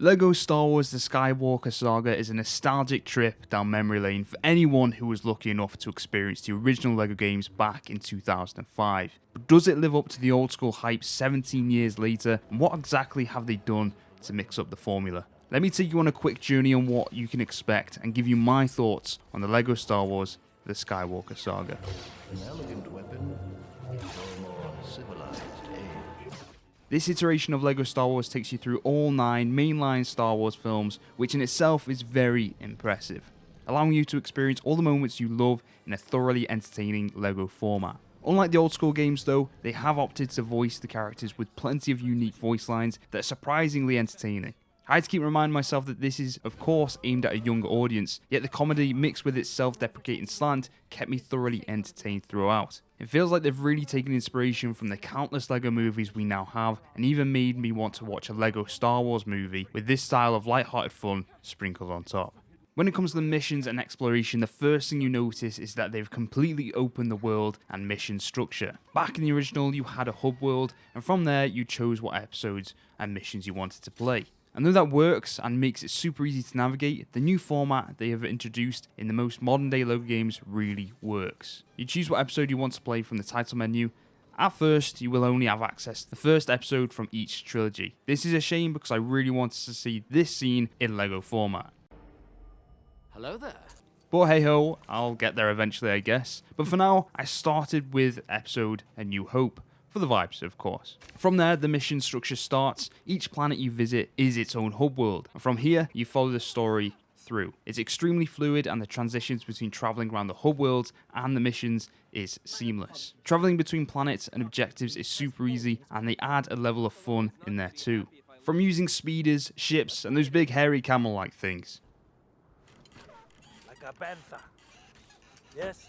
LEGO Star Wars The Skywalker Saga is a nostalgic trip down memory lane for anyone who was lucky enough to experience the original LEGO games back in 2005. But does it live up to the old school hype 17 years later, and what exactly have they done to mix up the formula? Let me take you on a quick journey on what you can expect and give you my thoughts on the LEGO Star Wars The Skywalker Saga. An elegant weapon for a more civilized age. This iteration of LEGO Star Wars takes you through all 9 mainline Star Wars films, which in itself is very impressive, allowing you to experience all the moments you love in a thoroughly entertaining LEGO format. Unlike the old school games though, they have opted to voice the characters with plenty of unique voice lines that are surprisingly entertaining. I had to keep reminding myself that this is, of course, aimed at a younger audience, yet the comedy mixed with its self-deprecating slant kept me thoroughly entertained throughout. It feels like they've really taken inspiration from the countless LEGO movies we now have, and even made me want to watch a LEGO Star Wars movie with this style of light-hearted fun sprinkled on top. When it comes to the missions and exploration, the first thing you notice is that they've completely opened the world and mission structure. Back in the original, you had a hub world, and from there you chose what episodes and missions you wanted to play. And though that works and makes it super easy to navigate, the new format they have introduced in the most modern day LEGO games really works. You choose what episode you want to play from the title menu. At first, you will only have access to the first episode from each trilogy. This is a shame because I really wanted to see this scene in LEGO format. Hello there. But hey ho, I'll get there eventually I guess. But for now, I started with episode A New Hope. For the vibes, of course. From there, the mission structure starts. Each planet you visit is its own hub world, and from here, you follow the story through. It's extremely fluid, and the transitions between traveling around the hub worlds and the missions is seamless. Traveling between planets and objectives is super easy, and they add a level of fun in there too. From using speeders, ships, and those big hairy camel-like things. Like a panther. Yes.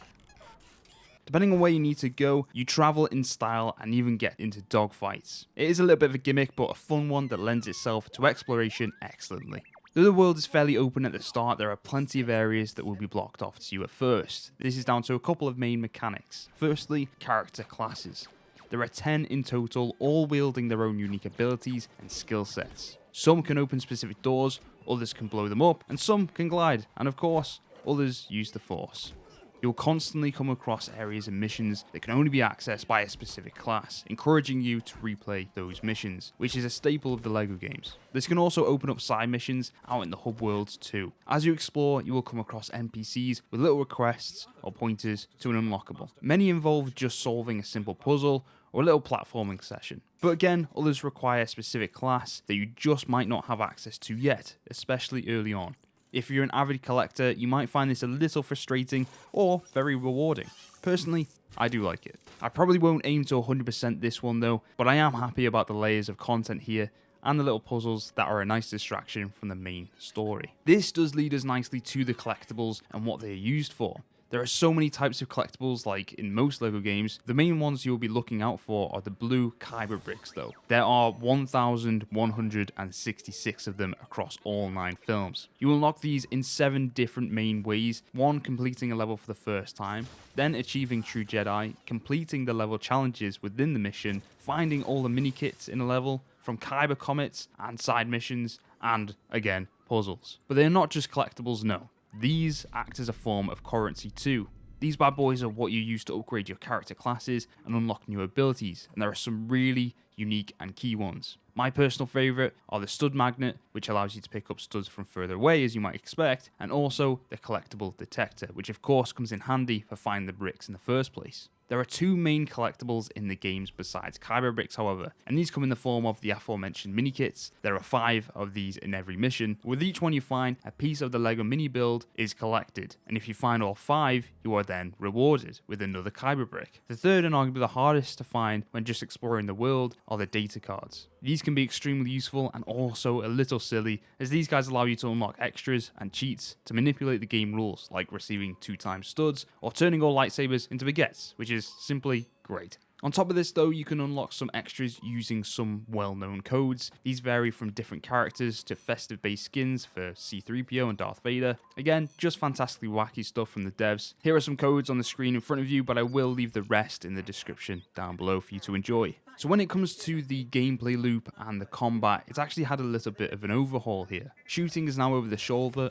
Depending on where you need to go, you travel in style and even get into dogfights. It is a little bit of a gimmick, but a fun one that lends itself to exploration excellently. Though the world is fairly open at the start, there are plenty of areas that will be blocked off to you at first. This is down to a couple of main mechanics. Firstly, character classes. There are 10 in total, all wielding their own unique abilities and skill sets. Some can open specific doors, others can blow them up, and some can glide, and of course, others use the Force. You'll constantly come across areas and missions that can only be accessed by a specific class, encouraging you to replay those missions, which is a staple of the LEGO games. This can also open up side missions out in the hub worlds too. As you explore, you will come across NPCs with little requests or pointers to an unlockable. Many involve just solving a simple puzzle or a little platforming session. But again, others require a specific class that you just might not have access to yet, especially early on. If you're an avid collector, you might find this a little frustrating or very rewarding. Personally, I do like it. I probably won't aim to 100% this one though, but I am happy about the layers of content here and the little puzzles that are a nice distraction from the main story. This does lead us nicely to the collectibles and what they are used for. There are so many types of collectibles like in most LEGO games. The main ones you'll be looking out for are the blue Kyber bricks though. There are 1,166 of them across all 9 films. You unlock these in 7 different main ways. 1, completing a level for the first time, then achieving True Jedi, completing the level challenges within the mission, finding all the mini kits in a level, from Kyber comets and side missions, and again, puzzles. But they're not just collectibles, no. These act as a form of currency too. These bad boys are what you use to upgrade your character classes and unlock new abilities, and there are some really unique and key ones. My personal favourite are the stud magnet, which allows you to pick up studs from further away as you might expect, and also the collectible detector, which of course comes in handy for finding the bricks in the first place. There are 2 main collectibles in the games besides Kyber bricks however, and these come in the form of the aforementioned mini kits. There are 5 of these in every mission. With each one you find, a piece of the LEGO mini build is collected, and if you find all 5, you are then rewarded with another Kyber brick. The third and arguably the hardest to find when just exploring the world are the data cards. These can be extremely useful and also a little silly, as these guys allow you to unlock extras and cheats to manipulate the game rules, like receiving 2 times studs or turning all lightsabers into baguettes, which is simply great. On top of this though, you can unlock some extras using some well-known codes. These vary from different characters to festive-based skins for C-3PO and Darth Vader. Again, just fantastically wacky stuff from the devs. Here are some codes on the screen in front of you, but I will leave the rest in the description down below for you to enjoy. So when it comes to the gameplay loop and the combat, it's actually had a little bit of an overhaul here. Shooting is now over the shoulder.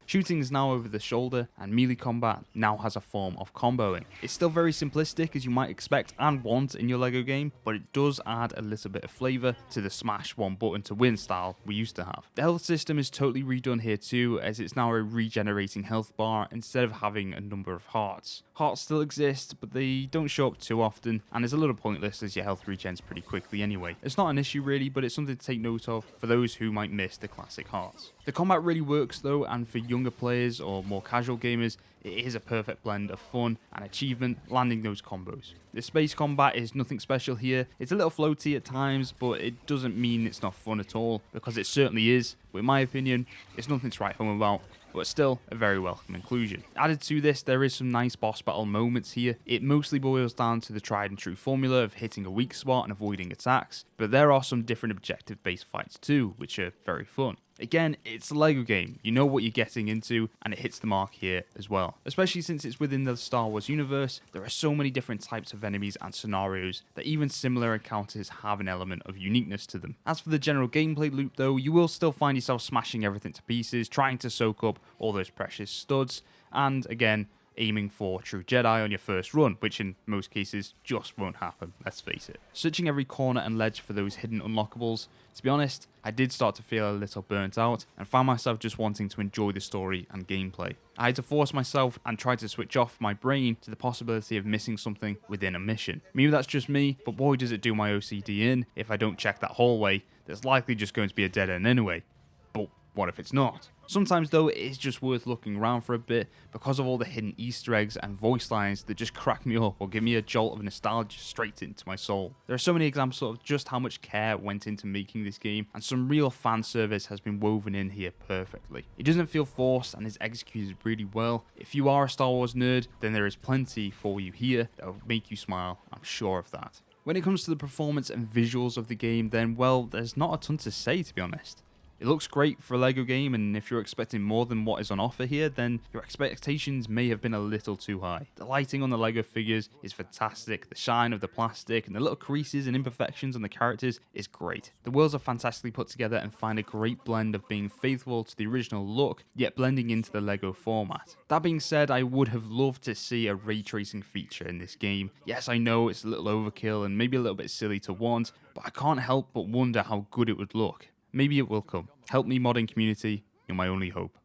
Shooting is now over the shoulder, and melee combat now has a form of comboing. It's still very simplistic as you might expect and want in your LEGO game, but it does add a little bit of flavour to the smash one button to win style we used to have. The health system is totally redone here too, as it's now a regenerating health bar instead of having a number of hearts. Hearts still exist, but they don't show up too often, and it's a little pointless as your health regens pretty quickly anyway. It's not an issue really, but it's something to take note of for those who might miss the classic hearts. The combat really works though, and for younger players or more casual gamers, it is a perfect blend of fun and achievement landing those combos. The space combat is nothing special here. It's a little floaty at times, but it doesn't mean it's not fun at all, because it certainly is. But in my opinion, it's nothing to write home about, but still a very welcome inclusion. Added to this, there is some nice boss battle moments here. It mostly boils down to the tried and true formula of hitting a weak spot and avoiding attacks, but there are some different objective based fights too, which are very fun. Again, it's a LEGO game, you know what you're getting into, and it hits the mark here as well. Especially since it's within the Star Wars universe, there are so many different types of enemies and scenarios that even similar encounters have an element of uniqueness to them. As for the general gameplay loop though, you will still find yourself smashing everything to pieces, trying to soak up all those precious studs, and again, aiming for true Jedi on your first run, which in most cases just won't happen, let's face it. Searching every corner and ledge for those hidden unlockables, to be honest, I did start to feel a little burnt out and found myself just wanting to enjoy the story and gameplay. I had to force myself and try to switch off my brain to the possibility of missing something within a mission. Maybe that's just me, but boy does it do my OCD in if I don't check that hallway. There's likely just going to be a dead end anyway. But what if it's not? Sometimes though, it is just worth looking around for a bit because of all the hidden Easter eggs and voice lines that just crack me up or give me a jolt of nostalgia straight into my soul. There are so many examples of just how much care went into making this game, and some real fan service has been woven in here perfectly. It doesn't feel forced and is executed really well. If you are a Star Wars nerd, then there is plenty for you here that will make you smile, I'm sure of that. When it comes to the performance and visuals of the game, then well, there's not a ton to say, to be honest. It looks great for a LEGO game, and if you're expecting more than what is on offer here, then your expectations may have been a little too high. The lighting on the LEGO figures is fantastic, the shine of the plastic and the little creases and imperfections on the characters is great. The worlds are fantastically put together and find a great blend of being faithful to the original look, yet blending into the LEGO format. That being said, I would have loved to see a ray tracing feature in this game. Yes, I know it's a little overkill and maybe a little bit silly to want, but I can't help but wonder how good it would look. Maybe it will come. Help me, modding community, you're my only hope.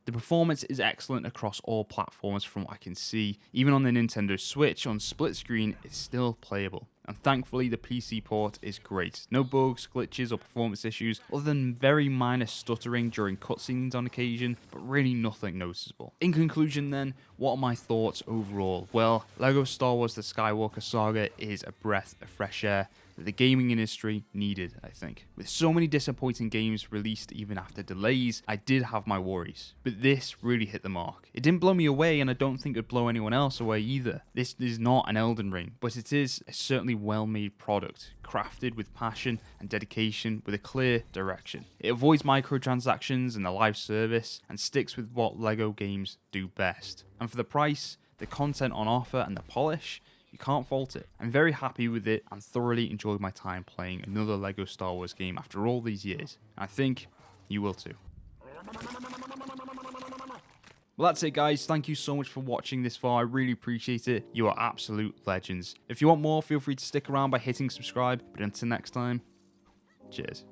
The performance is excellent across all platforms from what I can see. Even on the Nintendo Switch, on split screen, it's still playable. And thankfully the PC port is great. No bugs, glitches or performance issues, other than very minor stuttering during cutscenes on occasion, but really nothing noticeable. In conclusion then, what are my thoughts overall? Well, LEGO Star Wars The Skywalker Saga is a breath of fresh air that the gaming industry needed, I think. With so many disappointing games released even after delays, I did have my worries, but this really hit the mark. It didn't blow me away, and I don't think it'd blow anyone else away either. This is not an Elden Ring, but it is a certainly well-made product, crafted with passion and dedication with a clear direction. It avoids microtransactions and the live service, and sticks with what LEGO games do best. And for the price, the content on offer and the polish, you can't fault it. I'm very happy with it and thoroughly enjoyed my time playing another LEGO Star Wars game after all these years. I think you will too. Well, that's it guys, thank you so much for watching this far, I really appreciate it, you are absolute legends. If you want more, feel free to stick around by hitting subscribe, but until next time, cheers.